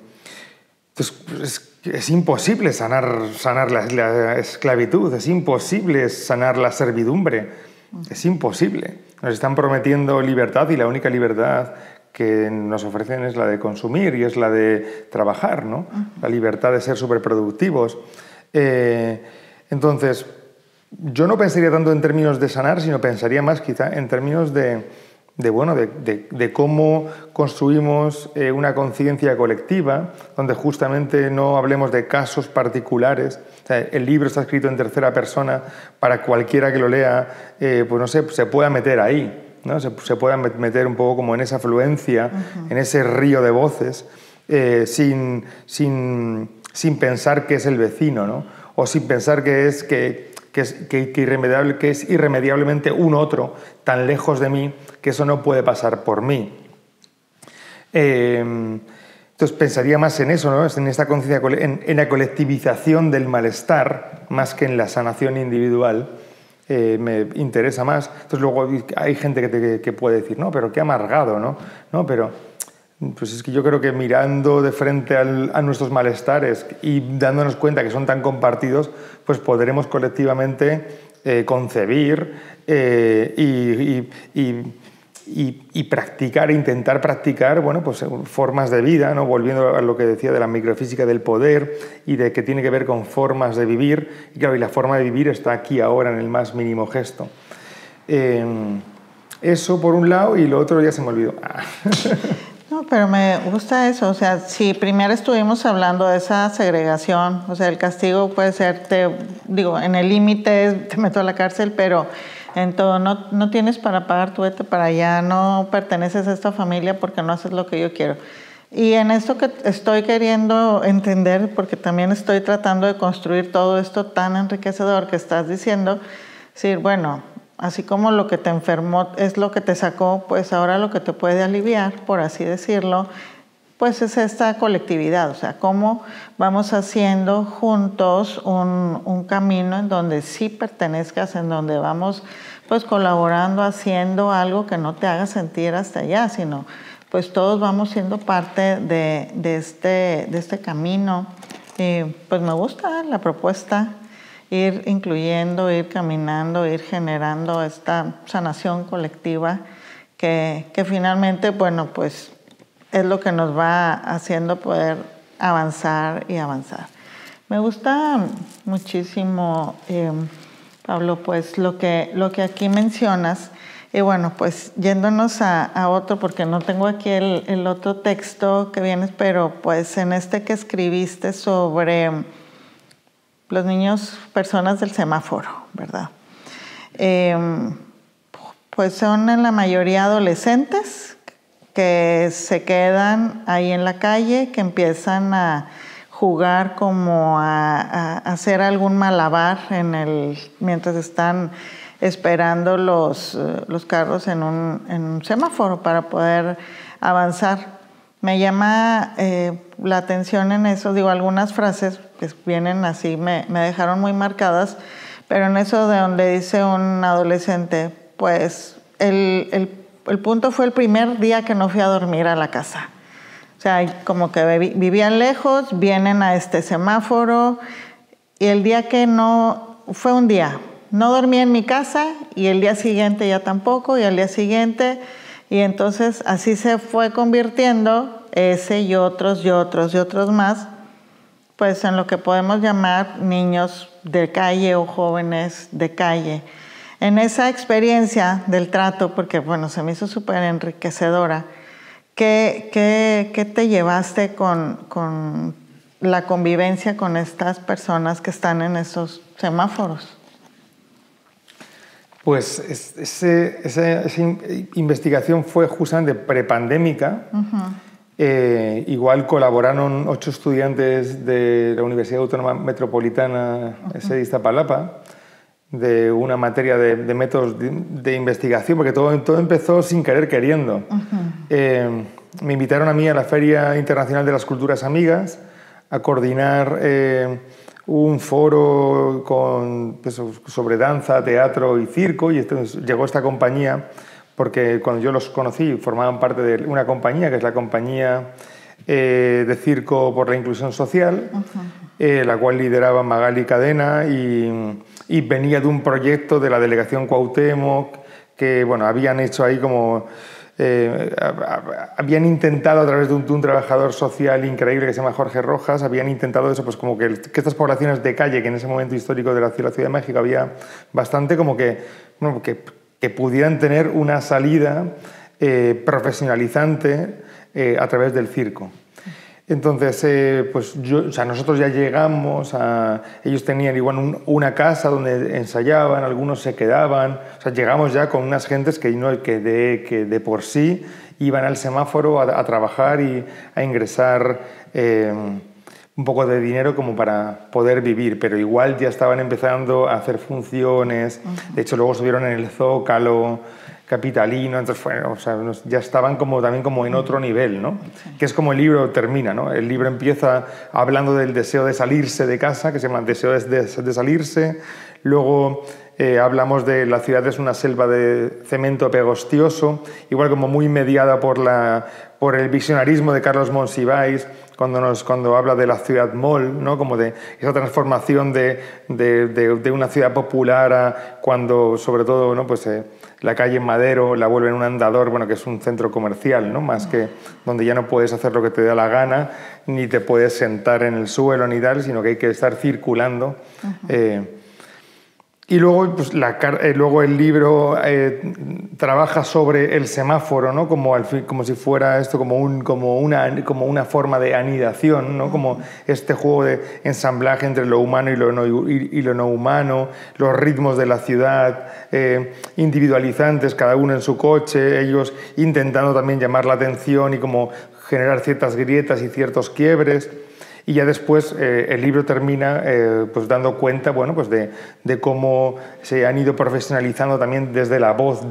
Speaker 2: Entonces, es imposible sanar la esclavitud, es imposible sanar la servidumbre, es imposible. Nos están prometiendo libertad y la única libertad que nos ofrecen es la de consumir y es la de trabajar, ¿no? Uh-huh. La libertad de ser superproductivos. Entonces, yo no pensaría tanto en términos de sanar, sino pensaría más quizá en términos de cómo construimos una conciencia colectiva, donde justamente no hablemos de casos particulares. O sea, el libro está escrito en tercera persona para cualquiera que lo lea, pues no sé, se pueda meter ahí. ¿no? Se pueda meter un poco como en esa afluencia, en ese río de voces, sin pensar que es el vecino, ¿no? O sin pensar que es irremediablemente un otro tan lejos de mí que eso no puede pasar por mí. Entonces pensaría más en eso, ¿no? En esta conciencia, en la colectivización del malestar, más que en la sanación individual. Me interesa más. Entonces luego hay gente que puede decir, no, pero qué amargado, ¿no? No, pero pues es que yo creo que mirando de frente a nuestros malestares y dándonos cuenta que son tan compartidos, pues podremos colectivamente concebir y practicar, intentar practicar, bueno, pues formas de vida, ¿no? Volviendo a lo que decía de la microfísica del poder y de que tiene que ver con formas de vivir. Y claro, y la forma de vivir está aquí ahora en el más mínimo gesto. Eso por un lado, y lo otro ya se me olvidó.
Speaker 1: No, pero me gusta eso. O sea, si primero estuvimos hablando de esa segregación, o sea, el castigo puede ser, en el límite te meto a la cárcel, pero en todo, no tienes para pagar, tú vete para allá, no perteneces a esta familia porque no haces lo que yo quiero. Y en esto que estoy queriendo entender, porque también estoy tratando de construir todo esto tan enriquecedor que estás diciendo, decir, bueno, así como lo que te enfermó es lo que te sacó, pues ahora lo que te puede aliviar, por así decirlo, pues es esta colectividad. O sea, cómo vamos haciendo juntos un camino en donde sí pertenezcas, en donde vamos pues colaborando, haciendo algo que no te haga sentir hasta allá, sino pues todos vamos siendo parte de este camino. Pues me gusta la propuesta, ir incluyendo, ir caminando, ir generando esta sanación colectiva que finalmente, bueno, pues es lo que nos va haciendo poder avanzar y avanzar. Me gusta muchísimo, Pablo, pues lo que aquí mencionas. Y bueno, pues yéndonos a otro, porque no tengo aquí el otro texto que vienes, pero pues en este que escribiste sobre los niños, personas del semáforo, ¿verdad? Pues son en la mayoría adolescentes que se quedan ahí en la calle, que empiezan a jugar como a hacer algún malabar mientras están esperando los carros en un semáforo para poder avanzar. Me llama la atención en eso, algunas frases que vienen así, me dejaron muy marcadas, pero en eso de donde dice un adolescente, pues el punto fue el primer día que no fui a dormir a la casa. O sea, como que vivían lejos, vienen a este semáforo, y el día que no, fue un día, no dormí en mi casa, y el día siguiente ya tampoco, y al día siguiente, y entonces así se fue convirtiendo ese y otros más, pues en lo que podemos llamar niños de calle o jóvenes de calle. En esa experiencia del trato, porque bueno, se me hizo súper enriquecedora, ¿qué te llevaste con la convivencia con estas personas que están en esos semáforos?
Speaker 2: Pues esa investigación fue justamente prepandémica. Igual colaboraron 8 estudiantes de la Universidad Autónoma Metropolitana de Iztapalapa, de una materia de métodos de investigación, porque todo empezó sin querer queriendo. Me invitaron a mí a la Feria Internacional de las Culturas Amigas a coordinar un foro sobre danza, teatro y circo, y llegó esta compañía porque cuando yo los conocí formaban parte de una compañía que es la Compañía de Circo por la Inclusión Social, la cual lideraba Magali Cadena, y venía de un proyecto de la Delegación Cuauhtémoc que bueno, habían hecho ahí como... habían intentado a través de un trabajador social increíble que se llama Jorge Rojas, habían intentado eso, pues como que estas poblaciones de calle, que en ese momento histórico de la Ciudad de México había bastante, como que pudieran tener una salida profesionalizante a través del circo. Entonces, pues nosotros ya llegamos ellos tenían igual una casa donde ensayaban, algunos se quedaban, llegamos ya con unas gentes que de por sí iban al semáforo a trabajar y a ingresar un poco de dinero como para poder vivir, pero igual ya estaban empezando a hacer funciones. De hecho luego estuvieron en el Zócalo capitalino, entonces ya estaban también como en otro nivel, ¿no? Sí. Que es como el libro termina, ¿no? El libro empieza hablando del deseo de salirse de casa, que se llama Deseo de salirse, luego hablamos de la ciudad es una selva de cemento pegostioso, igual como muy mediada por el visionarismo de Carlos Monsiváis, cuando habla de la ciudad mall, ¿no? Como de esa transformación de una ciudad popular a cuando, sobre todo, ¿no? Pues, la calle Madero la vuelven un andador, bueno, que es un centro comercial, ¿no? Más que donde ya no puedes hacer lo que te da la gana, ni te puedes sentar en el suelo ni tal, sino que hay que estar circulando. Y luego, pues, luego el libro trabaja sobre el semáforo, ¿no? Como si fuera esto como una forma de anidación, ¿no? Como este juego de ensamblaje entre lo humano y lo no humano, los ritmos de la ciudad, individualizantes, cada uno en su coche, ellos intentando también llamar la atención y como generar ciertas grietas y ciertos quiebres. Y ya después el libro termina pues dando cuenta, bueno, pues de cómo se han ido profesionalizando también desde la voz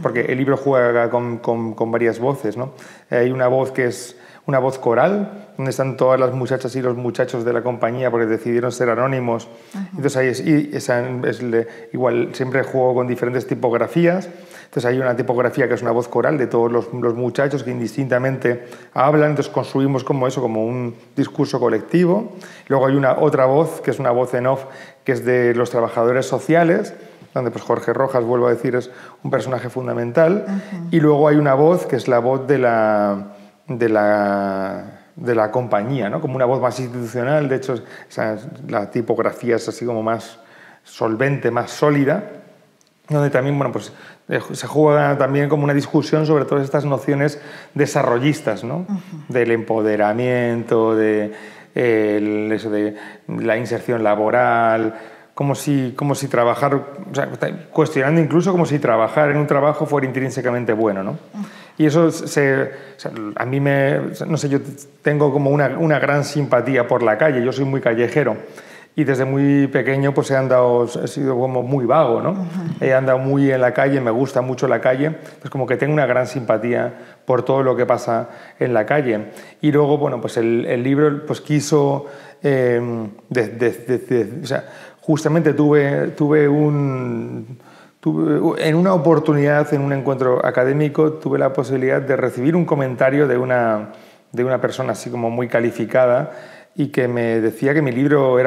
Speaker 2: porque el libro juega con varias voces, ¿no? Hay una voz que es una voz coral, donde están todas las muchachas y los muchachos de la compañía porque decidieron ser anónimos. Entonces ahí igual siempre juego con diferentes tipografías. Entonces hay una tipografía que es una voz coral de todos los muchachos que indistintamente hablan, entonces construimos como un discurso colectivo. Luego hay otra voz, que es una voz en off, que es de los trabajadores sociales, donde pues Jorge Rojas, vuelvo a decir, es un personaje fundamental. Y luego hay una voz que es la voz de la compañía, ¿no? Como una voz más institucional. De hecho, la tipografía es así como más solvente, más sólida, donde también, bueno, pues se juega también como una discusión sobre todas estas nociones desarrollistas, ¿no? Del empoderamiento, de la inserción laboral, como si trabajar, cuestionando incluso como si trabajar en un trabajo fuera intrínsecamente bueno, ¿no? Y eso a mí no sé, yo tengo como una gran simpatía por la calle, yo soy muy callejero. Y desde muy pequeño pues he sido como muy vago, ¿no? He andado muy en la calle, me gusta mucho la calle, pues como que tengo una gran simpatía por todo lo que pasa en la calle. Y luego, bueno, pues el libro pues quiso, justamente tuve en una oportunidad, en un encuentro académico, tuve la posibilidad de recibir un comentario de una persona así como muy calificada, y que me decía que mi libro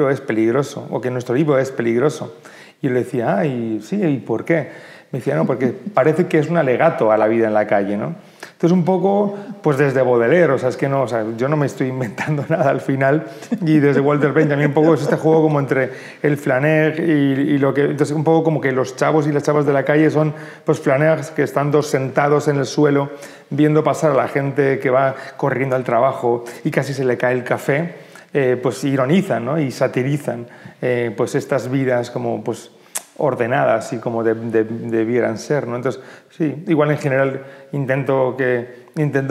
Speaker 2: es peligroso, o que nuestro libro es peligroso. Y yo le decía, sí, ¿y por qué? Me decía, no, porque parece que es un alegato a la vida en la calle, ¿no? Entonces, un poco, pues desde Baudelaire, yo no me estoy inventando nada al final, y desde Walter Benjamin, un poco es este juego como entre el flaner y lo que... Entonces, un poco como que los chavos y las chavas de la calle son, pues, flaners que están sentados en el suelo, viendo pasar a la gente que va corriendo al trabajo y casi se le cae el café, pues ironizan, ¿no? Y satirizan pues estas vidas como, pues, ordenadas y como debieran ser, ¿no? Entonces, sí, igual en general intento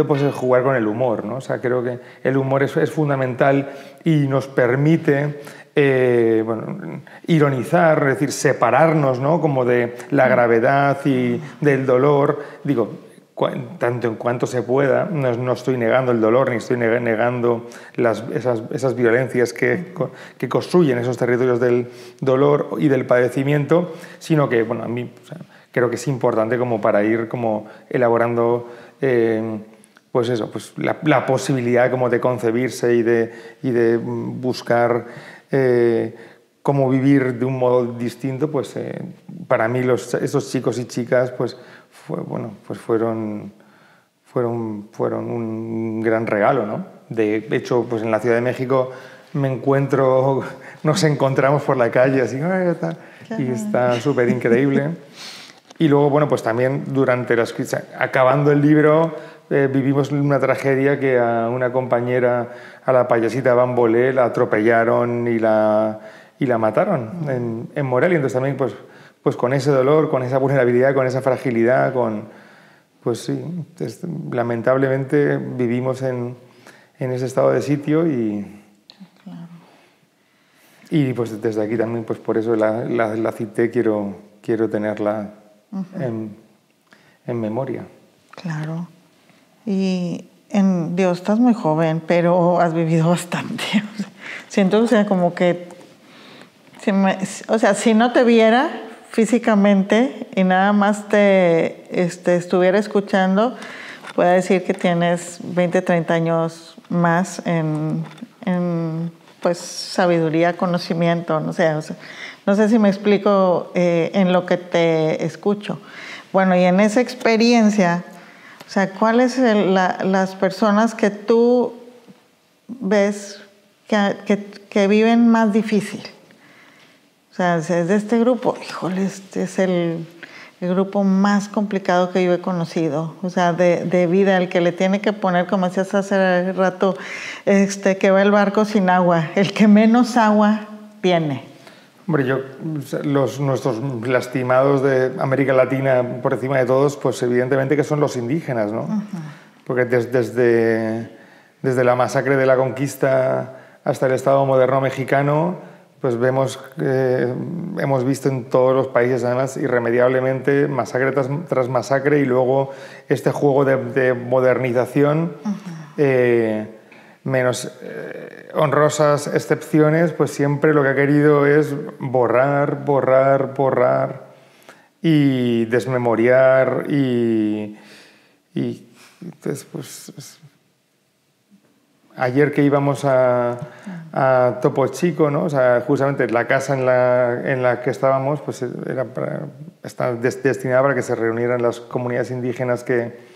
Speaker 2: pues jugar con el humor, ¿no? O sea, creo que el humor es fundamental y nos permite ironizar, es decir, separarnos, ¿no? Como de la gravedad y del dolor, digo, tanto en cuanto se pueda. No estoy negando el dolor ni estoy negando esas violencias que construyen esos territorios del dolor y del padecimiento, sino que, bueno, a mí creo que es importante como para ir como elaborando pues eso, pues la posibilidad como de concebirse y de buscar cómo vivir de un modo distinto. Pues para mí esos chicos y chicas pues fueron un gran regalo, ¿no? De hecho, pues en la Ciudad de México nos encontramos por la calle así, y está súper increíble. Y luego, bueno, pues también durante la escritura, acabando el libro, vivimos una tragedia que a una compañera, a la payasita Bambolé, la atropellaron y la mataron en Morelia. Entonces también pues con ese dolor, con esa vulnerabilidad, con esa fragilidad, pues sí, lamentablemente vivimos en ese estado de sitio y pues desde aquí también, pues por eso la cité, quiero tenerla en memoria.
Speaker 1: Claro. Y Dios, estás muy joven, pero has vivido bastante. Siento, o sea, como que, si no te viera físicamente y nada más te estuviera escuchando, puedo decir que tienes 20, 30 años más en pues sabiduría, conocimiento, no sé si me explico en lo que te escucho. Bueno, y en esa experiencia, o sea, ¿cuáles las personas que tú ves que viven más difícil? O sea, es de este grupo, híjole, este es el grupo más complicado que yo he conocido, o sea, de vida, el que le tiene que poner, como decías hace rato, que va el barco sin agua, el que menos agua tiene.
Speaker 2: Hombre, nuestros lastimados de América Latina, por encima de todos, pues evidentemente que son los indígenas, ¿no? Uh-huh. Porque desde la masacre de la conquista hasta el Estado moderno mexicano, pues hemos visto en todos los países, además, irremediablemente, masacre tras masacre, y luego este juego de modernización, menos honrosas excepciones, pues siempre lo que ha querido es borrar y desmemoriar y entonces, pues ayer que íbamos a Topo Chico, ¿no? O sea, justamente la casa en la que estábamos, pues está destinada para que se reunieran las comunidades indígenas que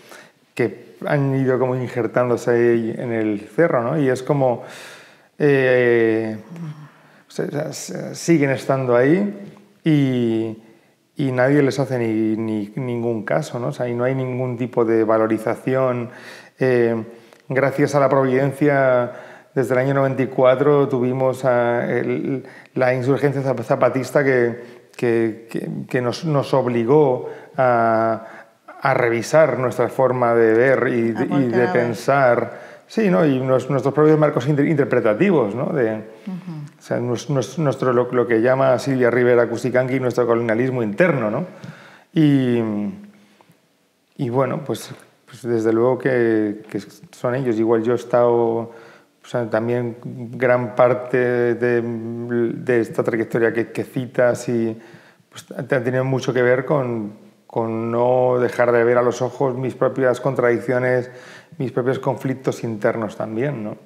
Speaker 2: han ido como injertándose ahí en el cerro, ¿no? Y es como siguen estando ahí y nadie les hace ningún caso, ¿no? O sea, y no hay ningún tipo de valorización. Gracias a la providencia, desde el año 94 tuvimos la insurgencia zapatista que nos obligó a revisar nuestra forma de ver y de pensar. Sí, ¿no? Y nuestros propios marcos interpretativos, ¿no? O sea, lo que llama Silvia Rivera Cusicanqui nuestro colonialismo interno, ¿no? Y bueno, pues desde luego que son ellos. Igual yo he estado, o sea, también gran parte de esta trayectoria que citas y pues, ha tenido mucho que ver con no dejar de ver a los ojos mis propias contradicciones, mis propios conflictos internos también, ¿no?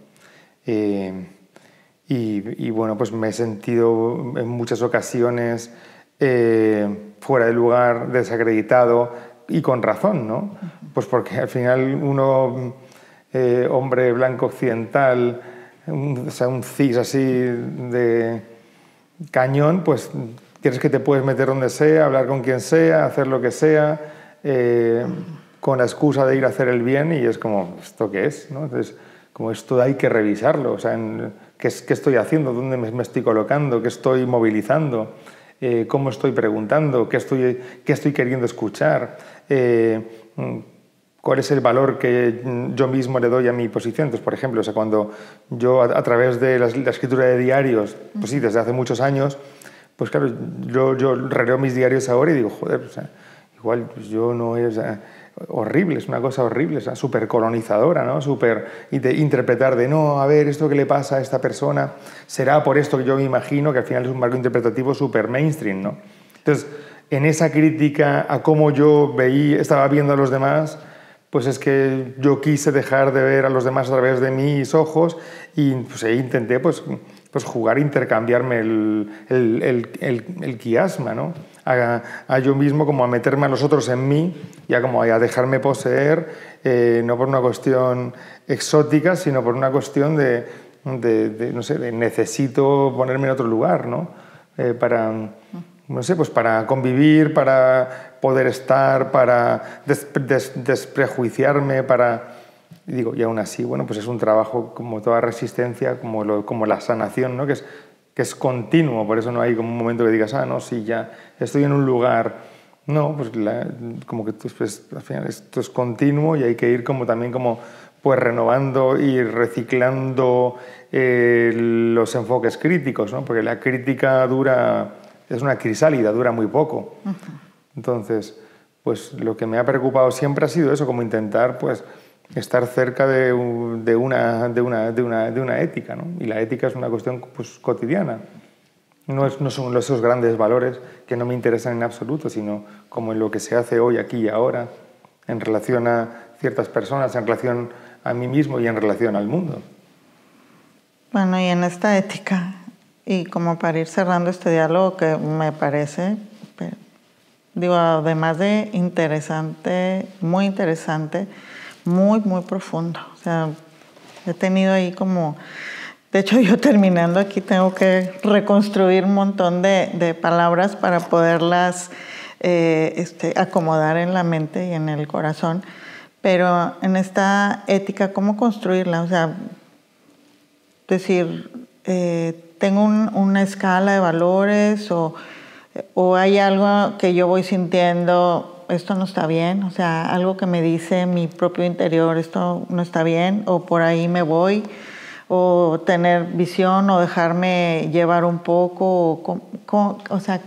Speaker 2: Y bueno, pues me he sentido en muchas ocasiones fuera de lugar, desacreditado, y con razón, ¿no? Pues porque al final uno, hombre blanco occidental, un cis así de cañón, pues crees que te puedes meter donde sea, hablar con quien sea, hacer lo que sea, con la excusa de ir a hacer el bien, y es como, ¿esto qué es? ¿No? Entonces, como esto hay que revisarlo, o sea, ¿qué estoy haciendo? ¿Dónde me estoy colocando? ¿Qué estoy movilizando? ¿Cómo estoy preguntando? ¿Qué estoy queriendo escuchar? ¿Cuál es el valor que yo mismo le doy a mi posición? Entonces, por ejemplo, o sea, cuando yo a través de la escritura de diarios, pues sí, desde hace muchos años, pues claro, yo releo mis diarios ahora y digo, joder, o sea, igual pues yo no es horrible, es una cosa horrible, o sea, súper colonizadora, ¿no? Súper interpretar de, no, a ver, esto que le pasa a esta persona será por esto que yo me imagino, que al final es un marco interpretativo súper mainstream, ¿no? Entonces, en esa crítica a cómo yo estaba viendo a los demás, pues es que yo quise dejar de ver a los demás a través de mis ojos y pues intenté pues jugar, intercambiarme el quiasma, ¿no? A yo mismo, como a meterme a los otros en mí, ya como a dejarme poseer, no por una cuestión exótica, sino por una cuestión de necesito ponerme en otro lugar, ¿no? no sé, pues para convivir, para poder estar, para desprejuiciarme, para... Y digo, y aún así, bueno, pues es un trabajo como toda resistencia, como la sanación, ¿no? Que es continuo, por eso no hay como un momento que digas, no, sí, ya estoy en un lugar. No, pues como que pues, al final esto es continuo y hay que ir como también como pues renovando y reciclando los enfoques críticos, ¿no? Porque la crítica es una crisálida, dura muy poco. Entonces, pues lo que me ha preocupado siempre ha sido eso, como intentar pues estar cerca de una ética, ¿no? Y la ética es una cuestión pues cotidiana. No son esos grandes valores que no me interesan en absoluto, sino como en lo que se hace hoy, aquí y ahora, en relación a ciertas personas, en relación a mí mismo y en relación al mundo.
Speaker 1: Bueno, y en esta ética, y como para ir cerrando este diálogo que me parece, digo, además de interesante, muy profundo. O sea, he tenido ahí como... De hecho, yo terminando aquí tengo que reconstruir un montón de palabras para poderlas acomodar en la mente y en el corazón. Pero en esta ética, ¿cómo construirla? O sea, decir, tengo una escala de valores o hay algo que yo voy sintiendo, esto no está bien, o sea, algo que me dice mi propio interior, esto no está bien, o por ahí me voy, o tener visión, o dejarme llevar un poco, o sea,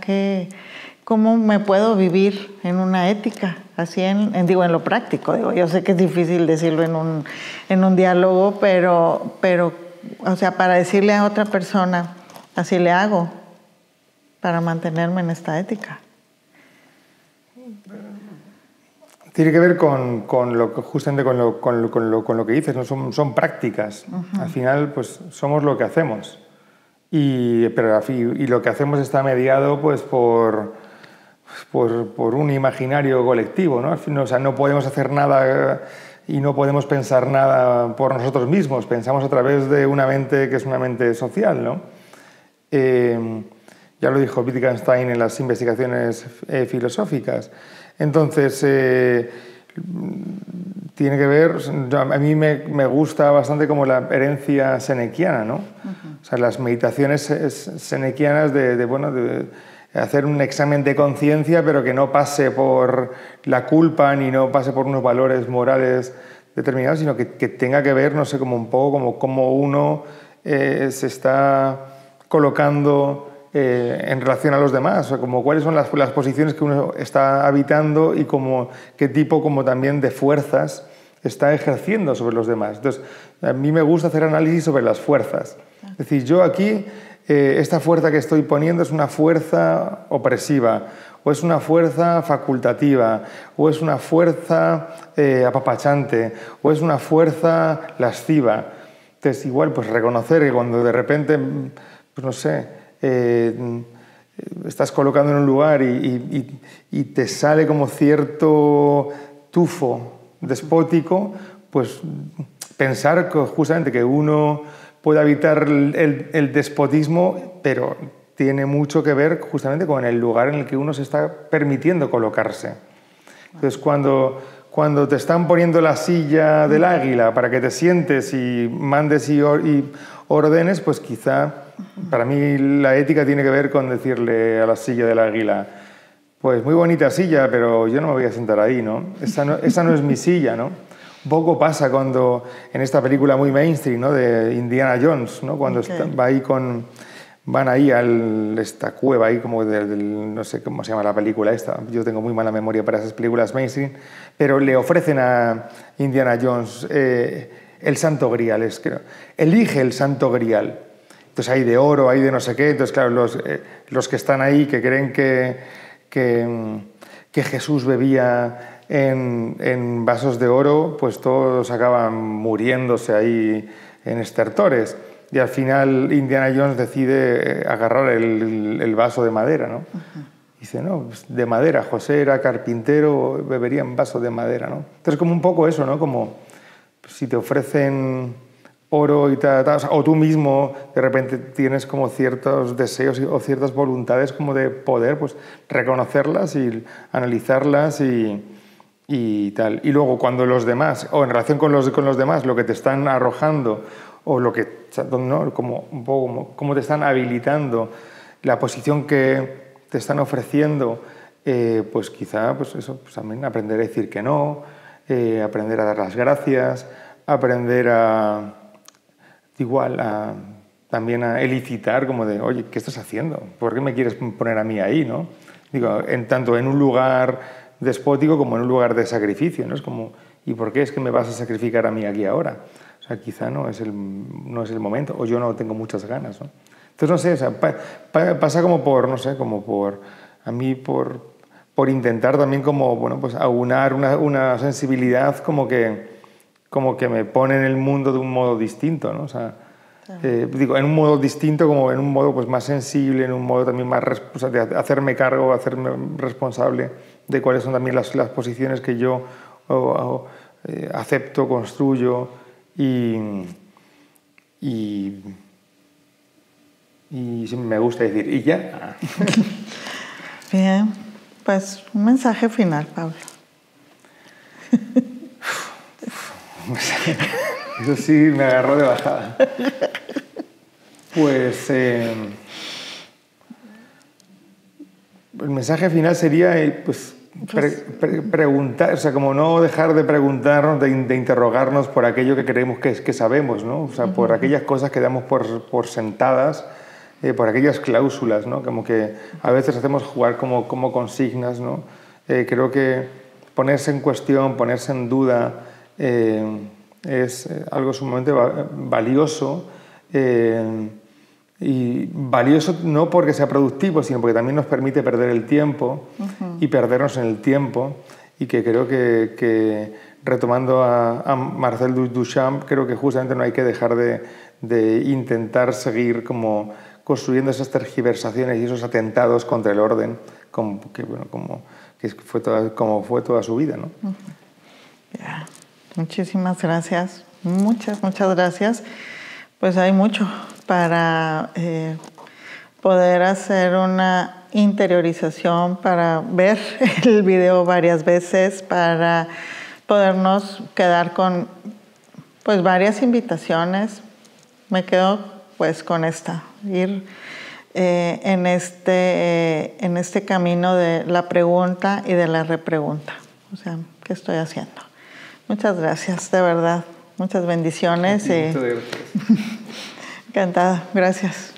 Speaker 1: ¿cómo me puedo vivir en una ética? Así en lo práctico. Digo, yo sé que es difícil decirlo en un diálogo, pero, o sea, para decirle a otra persona, así le hago para mantenerme en esta ética.
Speaker 2: Tiene que ver justamente con lo que dices, ¿no? Son prácticas. Al final, pues somos lo que hacemos. Y lo que hacemos está mediado pues, por un imaginario colectivo, ¿no? O sea, no podemos hacer nada y no podemos pensar nada por nosotros mismos. Pensamos a través de una mente que es una mente social, ¿no? Ya lo dijo Wittgenstein en las investigaciones filosóficas. Entonces, tiene que ver, a mí me gusta bastante como la herencia senequiana, ¿no? O sea, las meditaciones senequianas de hacer un examen de conciencia, pero que no pase por la culpa ni no pase por unos valores morales determinados, sino que tenga que ver, no sé, como un poco como uno se está colocando en relación a los demás, o sea, como cuáles son las posiciones que uno está habitando y qué tipo como también de fuerzas está ejerciendo sobre los demás. Entonces, a mí me gusta hacer análisis sobre las fuerzas. Es decir, yo aquí, esta fuerza que estoy poniendo es una fuerza opresiva, o es una fuerza facultativa, o es una fuerza apapachante, o es una fuerza lasciva. Entonces, igual, pues reconocer que cuando de repente, pues no sé, estás colocando en un lugar y te sale como cierto tufo despótico, pues pensar que justamente que uno puede evitar el despotismo, pero tiene mucho que ver justamente con el lugar en el que uno se está permitiendo colocarse. Entonces, cuando te están poniendo la silla del águila para que te sientes y mandes y ordenes, pues quizá para mí la ética tiene que ver con decirle a la silla del águila, pues muy bonita silla, pero yo no me voy a sentar ahí, ¿no? Esa no es mi silla, ¿no? Un poco pasa cuando en esta película muy mainstream, ¿no? De Indiana Jones, ¿no? Cuando van ahí a esta cueva ahí como no sé cómo se llama la película esta, yo tengo muy mala memoria para esas películas mainstream, pero le ofrecen a Indiana Jones el Santo Grial, creo. Elige el Santo Grial. Entonces hay de oro, hay de no sé qué, entonces claro, los que están ahí, que creen que Jesús bebía en vasos de oro, pues todos acaban muriéndose ahí en estertores. Y al final Indiana Jones decide agarrar el vaso de madera, ¿no? Dice, no, pues de madera, José era carpintero, bebería en vaso de madera, ¿no? Entonces como un poco eso, ¿no? Como si te ofrecen oro y tal, tal. O tú mismo de repente tienes como ciertos deseos o ciertas voluntades como de poder pues reconocerlas y analizarlas y tal. Y luego cuando los demás, o en relación con los demás, lo que te están arrojando o lo que, ¿no? Como un poco como te están habilitando, la posición que te están ofreciendo, pues quizá pues eso, pues también aprender a decir que no, aprender a dar las gracias, aprender también a elicitar como de, oye, ¿qué estás haciendo? ¿Por qué me quieres poner a mí ahí, no? Digo, tanto en un lugar despótico como en un lugar de sacrificio, ¿no? Es como, ¿y por qué es que me vas a sacrificar a mí aquí ahora? O sea, quizá no es el momento, o yo no tengo muchas ganas, ¿no? Entonces, no sé, o sea, pasa como por, no sé, como por, a mí por intentar también como, bueno, pues aunar una sensibilidad como que me pone en el mundo de un modo distinto, ¿no? O sea, digo, en un modo distinto, como en un modo pues más sensible, en un modo también más de hacerme cargo, hacerme responsable de cuáles son también las posiciones que yo acepto, construyo y me gusta decir, y ya.
Speaker 1: Bien, pues un mensaje final, Pablo.
Speaker 2: Eso sí me agarró de bajada. Pues el mensaje final sería pues, preguntar, o sea, como no dejar de preguntarnos, de interrogarnos por aquello que creemos que sabemos, ¿no? O sea, por aquellas cosas que damos por sentadas, por aquellas cláusulas, ¿no? Como que a veces hacemos jugar como consignas, ¿no? Creo que ponerse en cuestión, ponerse en duda, es algo sumamente valioso. Y valioso no porque sea productivo, sino porque también nos permite perder el tiempo y perdernos en el tiempo. Y que creo que retomando a Marcel Duchamp, creo que justamente no hay que dejar de intentar seguir como construyendo esas tergiversaciones y esos atentados contra el orden, como fue toda su vida, ¿no?
Speaker 1: Yeah. Muchísimas gracias, muchas gracias. Pues hay mucho para poder hacer una interiorización, para ver el video varias veces, para podernos quedar con pues varias invitaciones. Me quedo pues con esta, ir en este camino de la pregunta y de la repregunta. O sea, ¿qué estoy haciendo? Muchas gracias, de verdad. Muchas bendiciones.
Speaker 2: Muchas gracias.
Speaker 1: Encantada. Gracias.